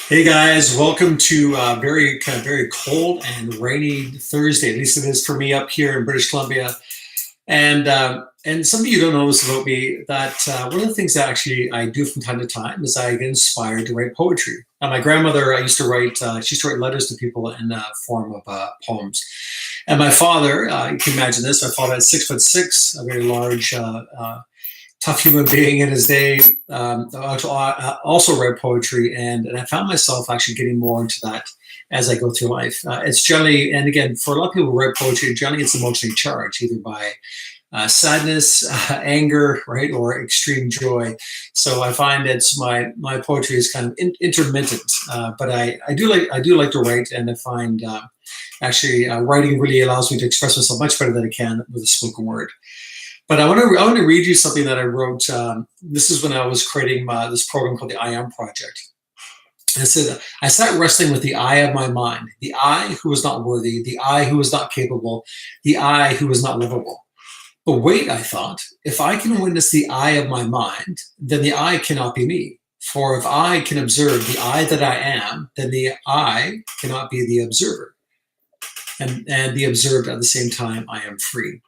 Hey guys, welcome to very cold and rainy Thursday. At least it is for me up here in British Columbia. And some of you don't know this about me that one of the things that actually I do from time to time is I get inspired to write poetry. My grandmother, I used to write. She used to write letters to people in the form of poems. And my father, you can imagine this. My father is 6'6", a very large tough human being in his day, also read poetry, and I found myself actually getting more into that as I go through life. It's generally, and again, for a lot of people who write poetry, generally it's emotionally charged, either by sadness, anger, right, or extreme joy. So I find it's my poetry is kind of intermittent, but I do like to write, and I find actually writing really allows me to express myself much better than I can with a spoken word. But I want to read you something that I wrote. This is when I was creating this program called the I Am Project. And it said, I sat wrestling with the I of my mind, the I who was not worthy, the I who was not capable, the I who was not livable. But wait, I thought, if I can witness the I of my mind, then the I cannot be me. For if I can observe the I that I am, then the I cannot be the observer. And the observed at the same time, I am free.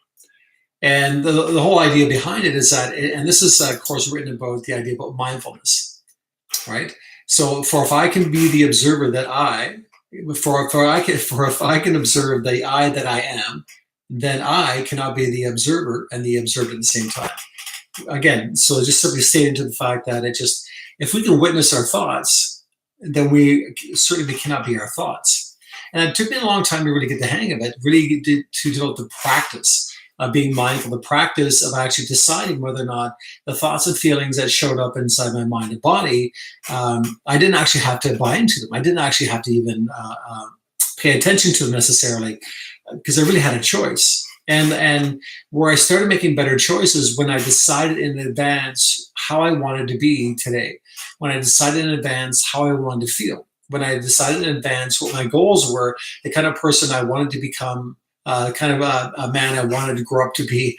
And the whole idea behind it is that, and this is of course written about the idea about mindfulness, right? So for if I can be the observer that for if I can observe the I that I am, then I cannot be the observer and the observed at the same time. Again, so just simply stating to the fact that if we can witness our thoughts, then we certainly cannot be our thoughts. And it took me a long time to really get the hang of it, really to develop the practice of being mindful, the practice of actually deciding whether or not the thoughts and feelings that showed up inside my mind and body, I didn't actually have to buy into them. I didn't actually have to even pay attention to them necessarily, because I really had a choice. And where I started making better choices when I decided in advance how I wanted to be today, when I decided in advance how I wanted to feel, when I decided in advance what my goals were, the kind of person I wanted to become, kind of a man I wanted to grow up to be.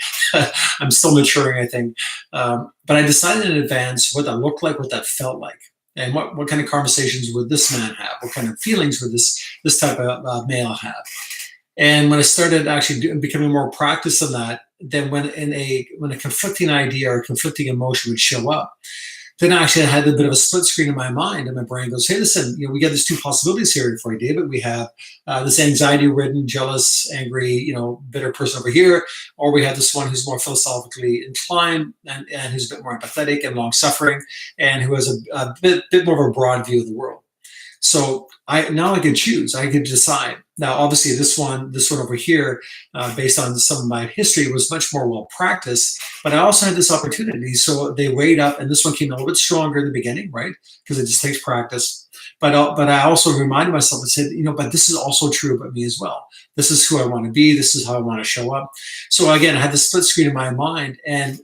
I'm still maturing, I think. But I decided in advance what that looked like, what that felt like, and what kind of conversations would this man have, what kind of feelings would this type of male have. And when I started actually becoming more practiced on that, then when a conflicting idea or a conflicting emotion would show up, then actually I had a bit of a split screen in my mind, and my brain goes, "Hey, listen, we got these two possibilities here for you, David. We have this anxiety-ridden, jealous, angry, bitter person over here, or we have this one who's more philosophically inclined and who's a bit more empathetic and long-suffering, and who has a bit more of a broad view of the world." So I could choose. I could decide. Now, obviously, this one over here, based on some of my history, was much more well practiced. But I also had this opportunity, so they weighed up, and this one came a little bit stronger in the beginning, right? Because it just takes practice. But I also reminded myself and said, but this is also true about me as well. This is who I want to be. This is how I want to show up. So again, I had the split screen in my mind, and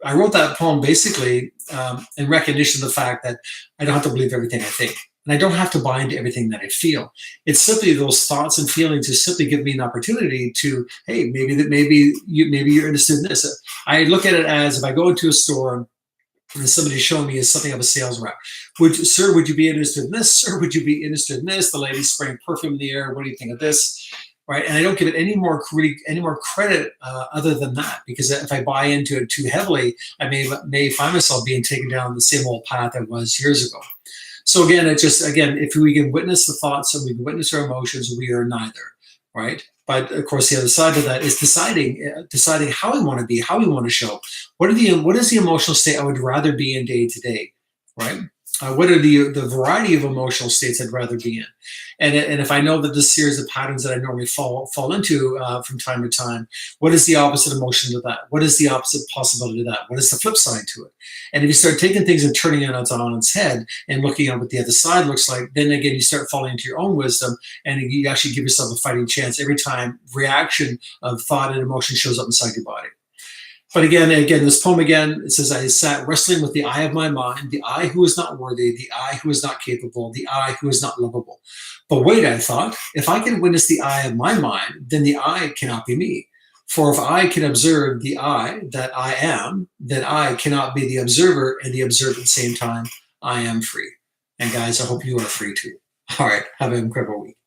I wrote that poem basically in recognition of the fact that I don't have to believe everything I think. And I don't have to buy into everything that I feel. It's simply those thoughts and feelings just simply give me an opportunity to, hey, maybe you're interested in this. I look at it as if I go into a store and somebody's showing me is something of a sales rep. Would you be interested in this? Sir, would you be interested in this? The lady's spraying perfume in the air. What do you think of this? Right, and I don't give it any more credit other than that, because if I buy into it too heavily, I may find myself being taken down the same old path I was years ago. So again, if we can witness the thoughts and we can witness our emotions, we are neither, right? But of course, the other side of that is deciding how we want to be, how we want to show. What is the emotional state I would rather be in day to day, right? What are the variety of emotional states I'd rather be in? And if I know that this series of patterns that I normally fall into from time to time, what is the opposite emotion to that? What is the opposite possibility to that? What is the flip side to it? And if you start taking things and turning it on its head and looking at what the other side looks like, then again, you start falling into your own wisdom, and you actually give yourself a fighting chance every time reaction of thought and emotion shows up inside your body. But again, this poem again, it says, I sat wrestling with the I of my mind, the I who is not worthy, the I who is not capable, the I who is not lovable. But wait, I thought, if I can witness the I of my mind, then the I cannot be me. For if I can observe the I that I am, then I cannot be the observer, and the observed at the same time, I am free. And guys, I hope you are free too. All right. Have an incredible week.